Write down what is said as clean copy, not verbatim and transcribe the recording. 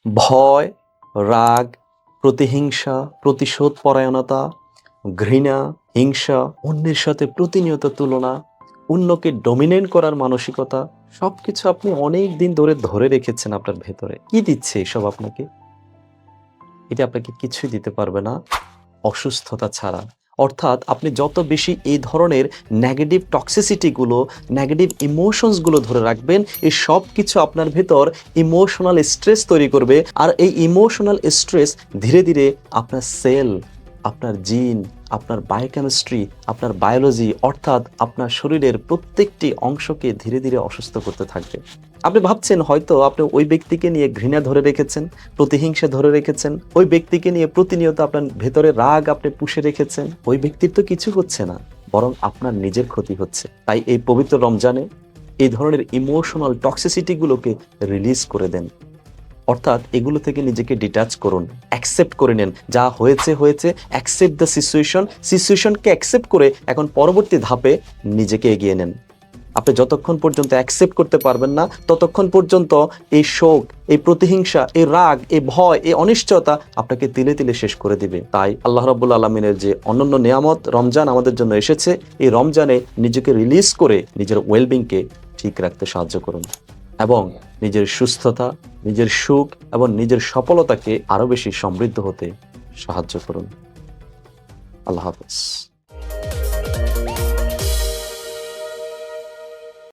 ভয়, রাগ, প্রতিহিংসা, প্রতিশোধ পরায়ণতা, ঘৃণা, হিংসা, অন্যের সাথে প্রতিনিয়ত তুলনা, অন্যকে ডমিনেট করার মানসিকতা, সবকিছু আপনি অনেক দিন ধরে রেখেছেন আপনার ভেতরে। কি দিচ্ছে এসব আপনাকে? এটা আপনাকে কিছুই দিতে পারবে না অসুস্থতা ছাড়া। অর্থাৎ আপনি যত বেশি এই ধরনের নেগেটিভ টক্সিসিটিগুলো, নেগেটিভ ইমোশনসগুলো ধরে রাখবেন, এই সব কিছু আপনার ভেতর ইমোশনাল স্ট্রেস তৈরি করবে। আর এই ইমোশনাল স্ট্রেস ধীরে ধীরে আপনার সেল, আপনার জিন, আপনার বায়োকেমিস্ট্রি, আপনার বায়োলজি অর্থাৎ আপনার শরীরের প্রত্যেকটি অংশকে ধীরে ধীরে অসুস্থ করতে থাকবে। আপনি ভাবছেন হয়তো আপনি ওই ব্যক্তিকে নিয়ে ঘৃণা ধরে রেখেছেন, প্রতিহিংসা ধরে রেখেছেন, ওই ব্যক্তিকে নিয়ে প্রতিনিয়ত আপনার ভেতরে রাগ আপনি পুষে রেখেছেন। ওই ব্যক্তির তো কিছু হচ্ছে না, বরং আপনার নিজের ক্ষতি হচ্ছে। তাই এই পবিত্র রমজানে এই ধরনের ইমোশনাল টক্সিসিটিগুলোকে রিলিজ করে দেন। অর্থাৎ এগুলো থেকে নিজেকে ডিটাচ করুন, অ্যাকসেপ্ট করে নেন। যা হয়েছে হয়েছে, অ্যাকসেপ্ট দ্য সিচুয়েশনকে অ্যাকসেপ্ট করে এখন পরবর্তী ধাপে নিজেকে এগিয়ে নেন। আপনি যতক্ষণ পর্যন্ত অ্যাকসেপ্ট করতে পারবেন না, ততক্ষণ পর্যন্ত এই শোক, এই প্রতিহিংসা, এই রাগ, এই ভয়, এই অনিশ্চয়তা আপনাকে তিলে তিলে শেষ করে দিবে। তাই আল্লাহ রাব্বুল আলামিনের যে অনন্য নিয়ামত রমজান আমাদের জন্য এসেছে, এই রমজানে নিজেকে রিলিজ করে নিজের ওয়েলবিংকে ঠিক রাখতে সাহায্য করুন এবং নিজের সুস্থতা, নিজের সুখ এবং নিজের সফলতাকে আরো বেশি সমৃদ্ধ হতে সাহায্য করুন। আল্লাহ হাফেজ।